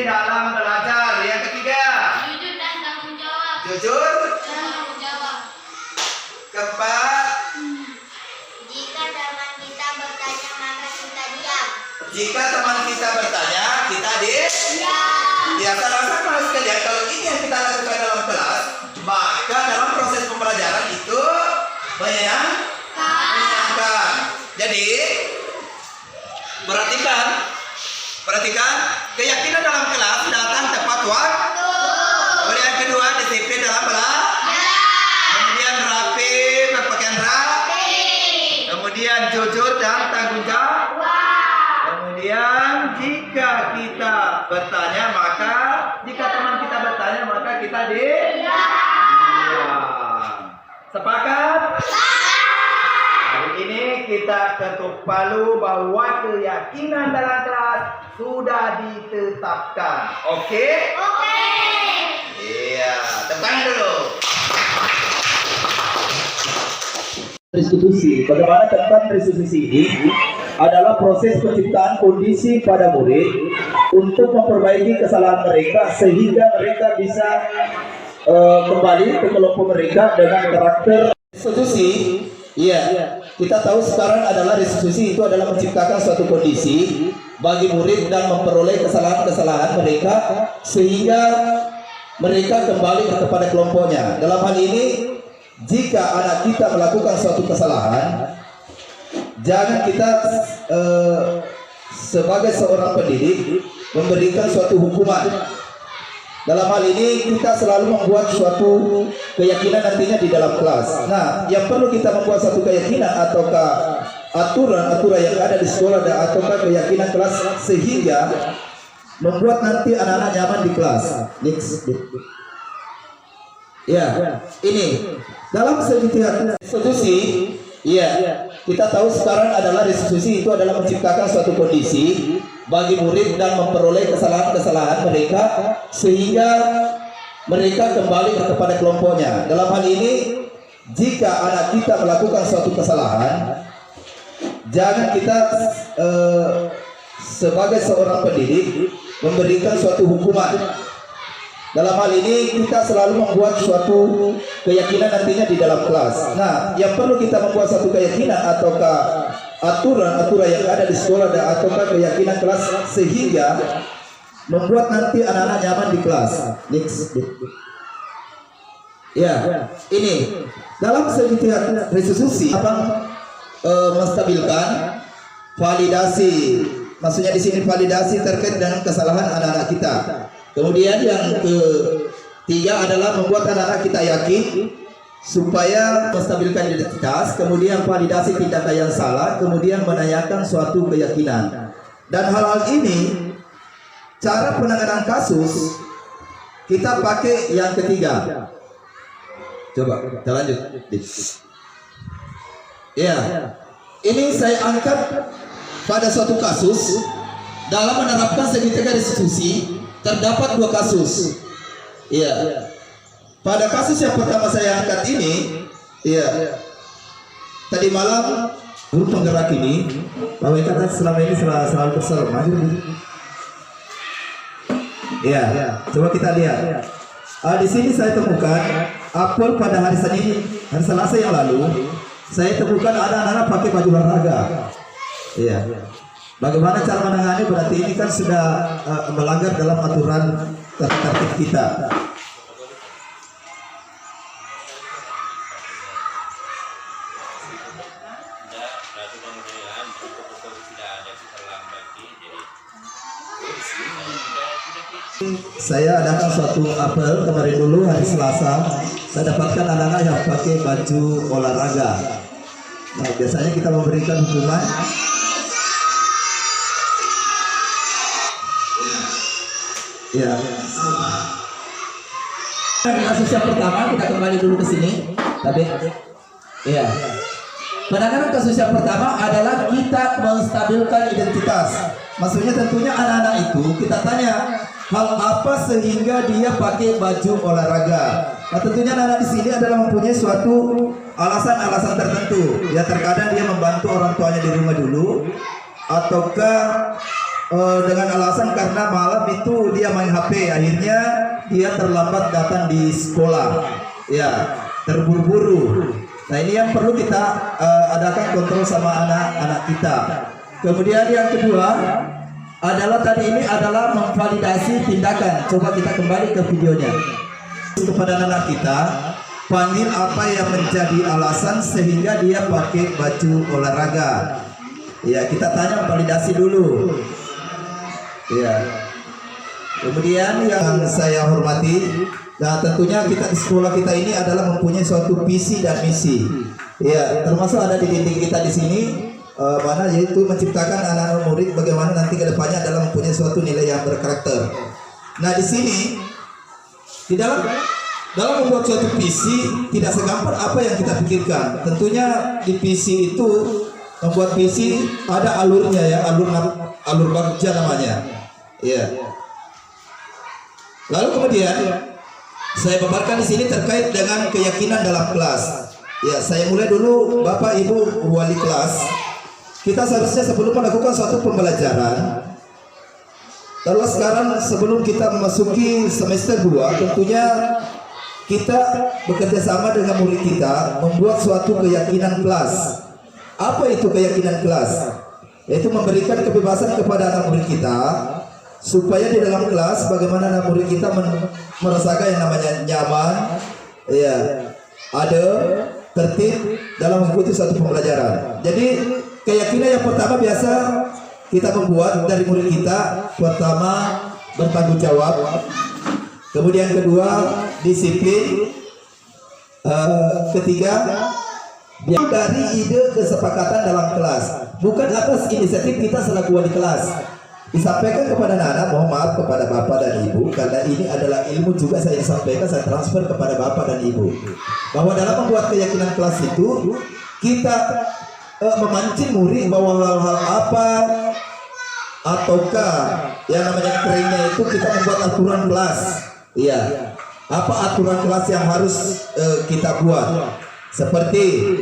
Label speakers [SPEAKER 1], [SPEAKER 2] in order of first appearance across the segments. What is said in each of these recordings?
[SPEAKER 1] dalam belajar. Yang ketiga,
[SPEAKER 2] jujur dan tanggung jawab.
[SPEAKER 1] Jujur.
[SPEAKER 2] Dan tanggung jawab.
[SPEAKER 1] Keempat,
[SPEAKER 2] Jika teman kita bertanya maka kita diam.
[SPEAKER 1] jika teman kita bertanya, kita
[SPEAKER 2] Diam.
[SPEAKER 1] ya terasa kelas sekalian. Kalau ini yang kita lakukan dalam kelas, maka dalam proses pembelajaran itu menyenangkan. Jadi perhatikan keyakinan dalam kelas datang tepat waktu. Kemudian yang kedua, disiplin dalam belajar. Kemudian rapi, berpakaian rapi. Kemudian jujur dan tanggung jawab. Kemudian jika kita bertanya maka kita diam. Sepakat? Hari ini kita ketuk palu bahwa keyakinan dalam kelas sudah ditetapkan. Oke?
[SPEAKER 2] Oke.
[SPEAKER 1] Iya, tekan dulu.
[SPEAKER 3] Restitusi. Bagaimana tentang restitusi ini adalah proses penciptaan kondisi pada murid untuk memperbaiki kesalahan mereka sehingga mereka bisa kembali ke kelompok mereka dengan karakter.
[SPEAKER 1] Restitusi, iya. Kita tahu sekarang adalah restitusi itu adalah menciptakan suatu kondisi bagi murid dan memperoleh kesalahan-kesalahan mereka sehingga mereka kembali kepada kelompoknya. Dalam hal ini, jika anak kita melakukan suatu kesalahan, jangan kita sebagai seorang pendidik memberikan suatu hukuman. Dalam hal ini kita selalu membuat suatu keyakinan nantinya di dalam kelas. Nah, yang perlu kita membuat suatu keyakinan ataukah aturan-aturan yang ada di sekolah dan ataukah keyakinan kelas sehingga membuat nanti anak-anak nyaman di kelas. Next. Ya, ini dalam setiap restitusi, ya, kita tahu sekarang adalah restitusi itu adalah menciptakan suatu kondisi bagi murid dan memperoleh kesalahan-kesalahan mereka sehingga mereka kembali kepada kelompoknya. Dalam hal ini, jika anak kita melakukan suatu kesalahan, jangan kita sebagai seorang pendidik memberikan suatu hukuman. Dalam hal ini kita selalu membuat suatu keyakinan nantinya di dalam kelas. Nah, yang perlu kita membuat suatu keyakinan ataukah aturan-aturan yang ada di sekolah dan ataukah keyakinan kelas sehingga membuat nanti anak-anak nyaman di kelas. Next. Ya, ini dalam setiap restitusi menstabilkan validasi. Maksudnya di sini validasi terkait dengan kesalahan anak-anak kita. Kemudian yang ketiga adalah membuat anak-anak kita yakin supaya menstabilkan identitas, kemudian validasi tindakan yang salah, kemudian menanyakan suatu keyakinan. Dan hal-hal ini cara penanganan kasus kita pakai yang ketiga. Coba kita lanjut. Ya, ini saya angkat pada suatu kasus dalam menerapkan segitiga restitusi. Terdapat dua kasus. Iya. Pada kasus yang pertama saya angkat ini, iya. Tadi malam guru penggerak ini, bahwa kata selama ini selalu kesel. Iya. Coba kita lihat. Di sini saya temukan apel pada hari Selasa yang lalu. Saya temukan ada anak-anak pakai baju olahraga. Iya. Bagaimana cara menangani? Berarti ini kan sudah melanggar dalam aturan tertib kita. Saya adakan suatu apel kemarin dulu hari Selasa. Saya dapatkan anak-anak yang pakai baju olahraga. Nah, biasanya kita memberikan hukuman. Ya. Kasus yang pertama kita kembali dulu ke sini. Tapi, ya. Penanganan kasus yang pertama adalah kita menstabilkan identitas. Maksudnya tentunya anak-anak itu kita tanya hal apa sehingga dia pakai baju olahraga. Nah, tentunya anak-anak di sini adalah mempunyai suatu alasan-alasan tertentu. Ya, terkadang dia membantu orang tuanya di rumah dulu, ataukah dengan alasan karena malam itu dia main HP, akhirnya dia terlambat datang di sekolah, ya terburu-buru. Nah ini yang perlu kita adakan kontrol sama anak-anak kita. Kemudian yang kedua adalah tadi ini adalah memvalidasi tindakan. Coba kita kembali ke videonya. Kepada anak kita, panggil apa yang menjadi alasan sehingga dia pakai baju olahraga. Ya kita tanya validasi dulu. Ya. Kemudian yang saya hormati, nah tentunya kita di sekolah kita ini adalah mempunyai suatu visi dan misi. Ya, termasuk ada di dinding kita di sini, mana yaitu menciptakan anak-anak murid bagaimana nanti kedepannya adalah mempunyai suatu nilai yang berkarakter. Nah di sini, di dalam membuat suatu visi tidak segampang apa yang kita pikirkan. Tentunya di visi itu membuat visi ada alurnya ya, alur bagja namanya. Ya. Lalu kemudian saya paparkan di sini terkait dengan keyakinan dalam kelas. Ya, saya mulai dulu Bapak Ibu wali kelas. Kita seharusnya sebelum melakukan suatu pembelajaran, terus sekarang sebelum kita memasuki semester 2, tentunya kita bekerja sama dengan murid kita membuat suatu keyakinan kelas. Apa itu keyakinan kelas? Yaitu memberikan kebebasan kepada anak murid kita supaya di dalam kelas bagaimana anak murid kita merasakan yang namanya nyaman, ya, ada tertib dalam mengikuti suatu pembelajaran. Jadi keyakinan yang pertama biasa kita membuat dari murid kita, pertama bertanggung jawab, kemudian kedua disiplin, ketiga dari ide kesepakatan dalam kelas, bukan atas inisiatif kita selaku wali kelas. Disampaikan kepada anak-anak, mohon maaf kepada Bapak dan Ibu, karena ini adalah ilmu juga saya sampaikan, saya transfer kepada Bapak dan Ibu, bahwa dalam membuat keyakinan kelas itu kita memancing murid bahwa hal-hal apa ataukah yang namanya kerennya itu kita membuat aturan kelas. Iya, apa aturan kelas yang harus kita buat, seperti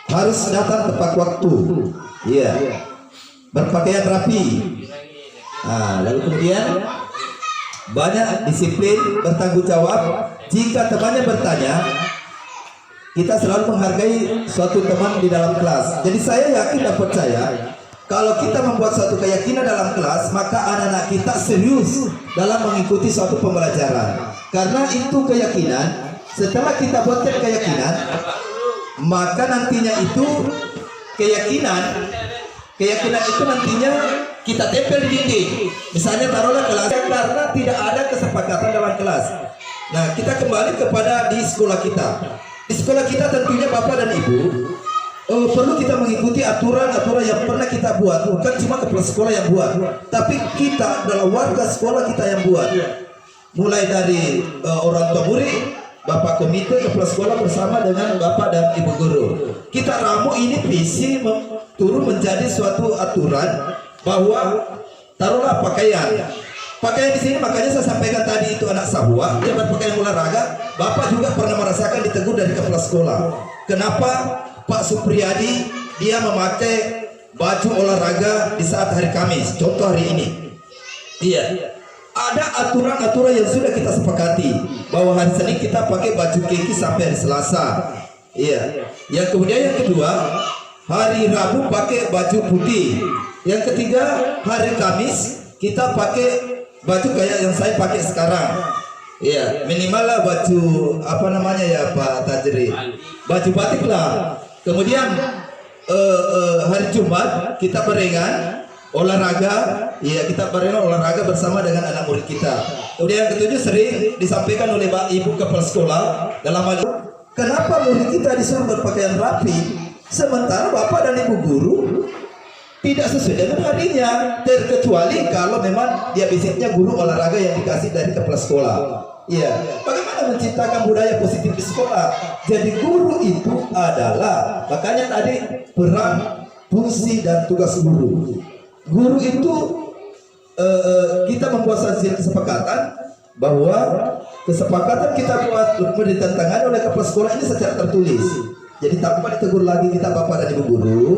[SPEAKER 1] harus datang tepat waktu, iya, berpakaian rapi. Nah, lalu kemudian banyak disiplin, bertanggung jawab. Jika temannya bertanya, kita selalu menghargai suatu teman di dalam kelas. Jadi saya yakin dan percaya kalau kita membuat suatu keyakinan dalam kelas, maka anak-anak kita serius dalam mengikuti suatu pembelajaran. Karena itu keyakinan, setelah kita buatkan keyakinan, maka nantinya itu keyakinan itu nantinya kita tempel di dinding. Misalnya taruhlah kelas karena tidak ada kesepakatan dalam kelas. Nah, kita kembali kepada di sekolah kita. Di sekolah kita tentunya Bapak dan Ibu perlu kita mengikuti aturan-aturan yang pernah kita buat. Bukan cuma kepala sekolah yang buat, tapi kita adalah warga sekolah kita yang buat. Mulai dari orang tua murid, Bapak komite, kepala sekolah bersama dengan Bapak dan Ibu guru. Kita ramu ini visi turun menjadi suatu aturan bahwa taruhlah pakaian di sini. Makanya saya sampaikan tadi itu anak Sabua dia berpakaian olahraga. Bapak juga pernah merasakan ditegur dari kepala sekolah. Kenapa Pak Supriyadi dia memakai baju olahraga di saat hari Kamis? Contoh hari ini. Iya. Ada aturan-aturan yang sudah kita sepakati bahwa hari Senin kita pakai baju kaki sampai hari Selasa. Iya. Yang kemudian yang kedua, hari Rabu pakai baju putih. Yang ketiga, hari Kamis kita pakai baju kayak yang saya pakai sekarang. Iya, minimal lah baju apa namanya ya Pak Tajri, baju batik lah. Kemudian hari Jumat kita barengan olahraga, iya kita barengan olahraga bersama dengan anak murid kita. Kemudian yang ketujuh sering disampaikan oleh Pak Ibu kepala sekolah dalam hal kenapa murid kita disuruh berpakaian rapi sementara Bapak dan Ibu guru tidak sesuai dengan harinya, terkecuali kalau memang dia basicnya guru olahraga yang dikasih dari kepala sekolah. Iya, bagaimana menciptakan budaya positif di sekolah? Jadi guru itu adalah, makanya tadi peran, fungsi dan tugas guru. Guru itu kita membuat satu kesepakatan bahwa kesepakatan kita buat ditentangkan oleh kepala sekolah ini secara tertulis. Jadi tanpa ditegur lagi kita bapak dan ibu guru,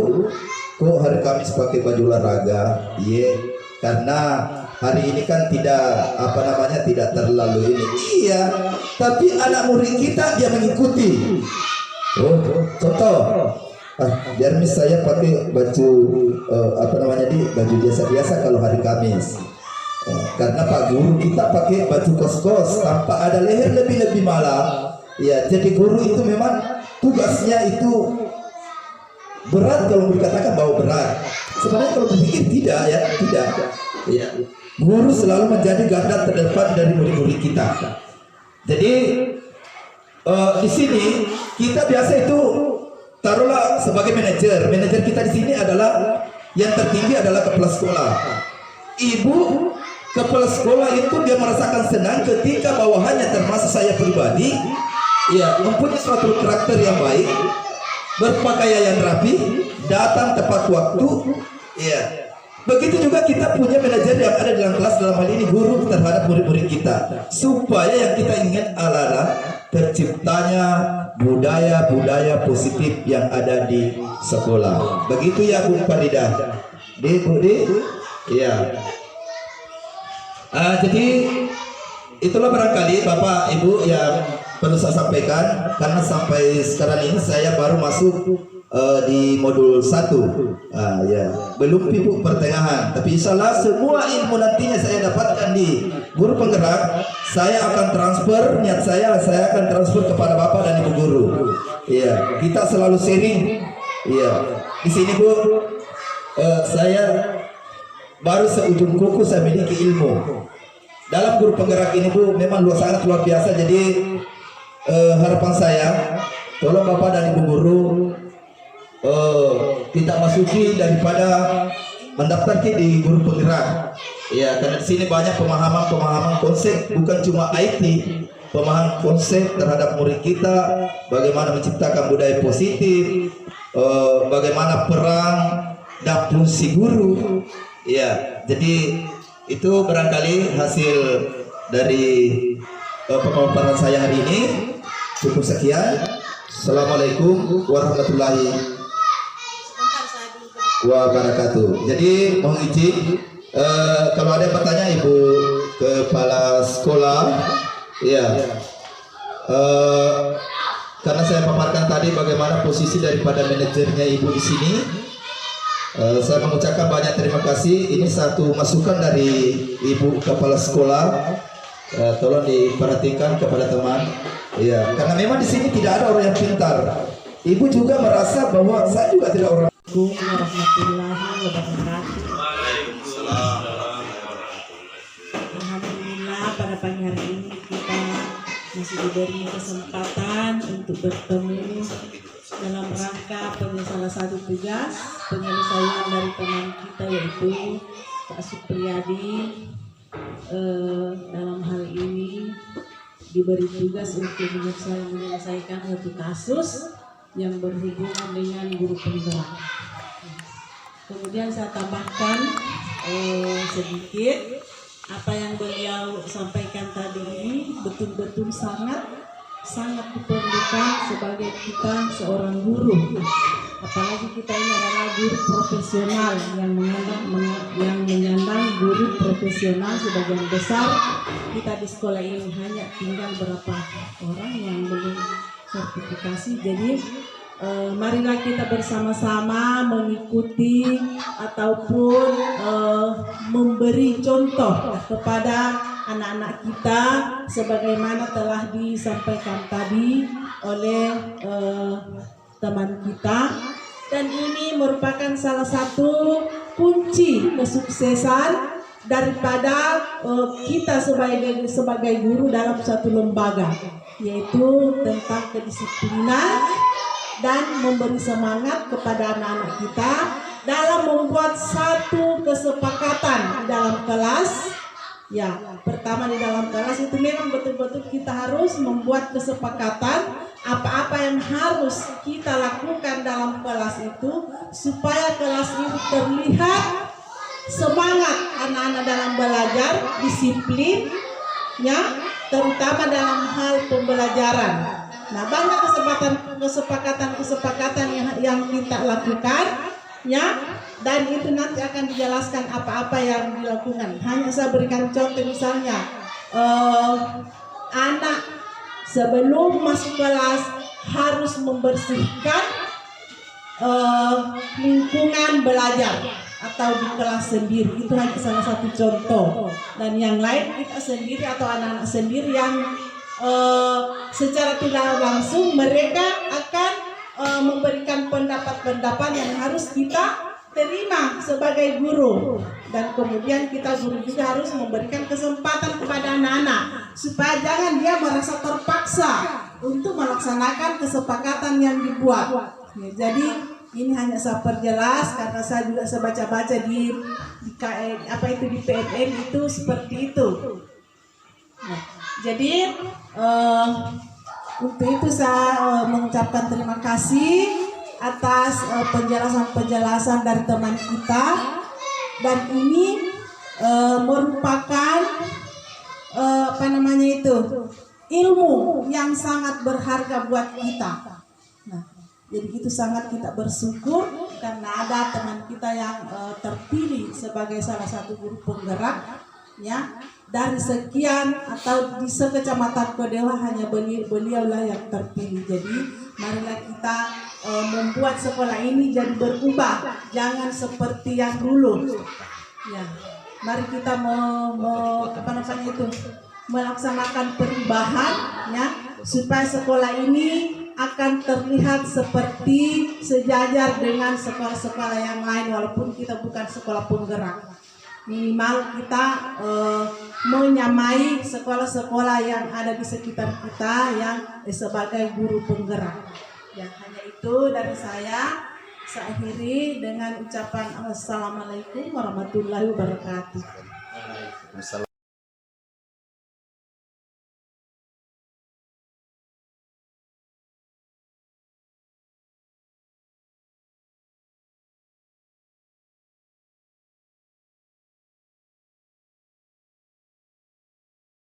[SPEAKER 1] kok hari Kamis pakai baju olahraga? Iya, karena hari ini kan tidak tidak terlalu ini. Iya, tapi anak murid kita dia mengikuti. Oh, contoh, biar saya pakai baju baju biasa-biasa kalau hari Kamis. Karena Pak Guru kita pakai baju kos-kos tanpa ada leher lebih malam. Ya, jadi guru itu memang tugasnya itu berat kalau dikatakan bahwa berat. Sebenarnya kalau berpikir tidak. Ya, guru selalu menjadi garda terdepan dari murid-murid kita. Jadi di sini kita biasa itu taruhlah sebagai manajer. Manajer kita di sini adalah yang tertinggi adalah kepala sekolah. Ibu kepala sekolah itu dia merasakan senang ketika bawahannya termasuk saya pribadi, ya, mempunyai suatu karakter yang baik, berpakaian yang rapi, datang tepat waktu, ya. Begitu juga kita punya manajer yang ada dalam kelas, dalam hal ini guru terhadap murid-murid kita, supaya yang kita ingat adalah terciptanya budaya-budaya positif yang ada di sekolah. Begitu ya Bu Faridah, Bu, ya. Jadi itulah barangkali Bapak Ibu yang perlu saya sampaikan, karena sampai sekarang ini saya baru masuk di modul 1, ya, belum ibu pertengahan, tapi insya Allah semua ilmu nantinya saya dapatkan di guru penggerak, saya akan transfer, niat saya akan transfer kepada Bapak dan Ibu guru. Ya, kita selalu sharing. Ya, di sini Bu, saya baru seujung kuku saya memiliki ilmu. Dalam guru penggerak ini Bu, memang sangat luar biasa. Jadi harapan saya, tolong Bapak dan Ibu guru, kita masuki daripada mendaftar di guru penggerak. Ya, karena di sini banyak pemahaman konsep, bukan cuma IT, pemahaman konsep terhadap murid kita, bagaimana menciptakan budaya positif, bagaimana peran dan fungsi guru. Ya, jadi itu barangkali hasil dari pemaparan saya hari ini. Cukup sekian. Assalamualaikum warahmatullahi wabarakatuh. Jadi mohon izin, kalau ada yang bertanya Ibu Kepala Sekolah, ya, karena saya paparkan tadi bagaimana posisi daripada manajernya Ibu di sini. Saya mengucapkan banyak terima kasih. Ini satu masukan dari Ibu Kepala Sekolah. Tolong diperhatikan kepada teman. Ya, karena memang di sini tidak ada orang yang pintar. Ibu juga merasa bahwa saya juga tidak orang.
[SPEAKER 4] Assalamualaikum warahmatullahi wabarakatuh. Alhamdulillah pada pagi hari ini kita masih diberi kesempatan untuk bertemu dalam rangka salah satu tugas penyelesaian dari teman kita, yaitu Pak Supriyadi. Dalam hal ini diberi tugas untuk menyelesaikan satu kasus yang berhubungan dengan guru penggerak. Kemudian saya tambahkan sedikit apa yang beliau sampaikan tadi ini betul-betul sangat diperlukan sebagai kita seorang guru. Apalagi kita ini adalah guru profesional yang menyandang guru profesional sebagian besar. Kita di sekolah ini hanya tinggal berapa orang yang belum sertifikasi. Jadi marilah kita bersama-sama mengikuti ataupun memberi contoh kepada anak-anak kita sebagaimana telah disampaikan tadi oleh teman kita, dan ini merupakan salah satu kunci kesuksesan daripada kita sebagai guru dalam suatu lembaga, yaitu tentang kedisiplinan dan memberi semangat kepada anak-anak kita dalam membuat satu kesepakatan di dalam kelas. Ya, pertama di dalam kelas itu memang betul-betul kita harus membuat kesepakatan apa-apa yang harus kita lakukan dalam kelas itu supaya kelas itu terlihat semangat anak-anak dalam belajar, disiplin, ya, terutama dalam hal pembelajaran. Nah, banyak kesepakatan yang kita lakukan, ya, dan itu nanti akan dijelaskan apa-apa yang dilakukan. Hanya saya berikan contoh, misalnya anak sebelum masuk kelas harus membersihkan lingkungan belajar atau di kelas sendiri. Itu hanya salah satu contoh, dan yang lain kita sendiri atau anak-anak sendiri yang secara tidak langsung mereka akan memberikan pendapat-pendapat yang harus kita terima sebagai guru, dan kemudian kita guru juga harus memberikan kesempatan kepada anak-anak supaya jangan dia merasa terpaksa untuk melaksanakan kesepakatan yang dibuat. Ya, jadi ini hanya saya perjelas karena saya juga baca-baca di PMN itu seperti itu. Nah, jadi untuk itu saya mengucapkan terima kasih atas penjelasan-penjelasan dari teman kita, dan ini merupakan ilmu yang sangat berharga buat kita. Nah, jadi itu sangat kita bersyukur karena ada teman kita yang terpilih sebagai salah satu guru penggerak, ya, dari sekian atau di sekecamatan Kodewa hanya beliaulah yang terpilih. Jadi marilah kita membuat sekolah ini jadi berubah, jangan seperti yang dulu. Ya, mari kita melaksanakan perubahan, ya, supaya sekolah ini akan terlihat seperti sejajar dengan sekolah-sekolah yang lain, walaupun kita bukan sekolah penggerak. Minimal kita menyamai sekolah-sekolah yang ada di sekitar kita yang sebagai guru penggerak. Ya, hanya itu dari saya. Saya akhiri dengan ucapan Assalamualaikum warahmatullahi wabarakatuh.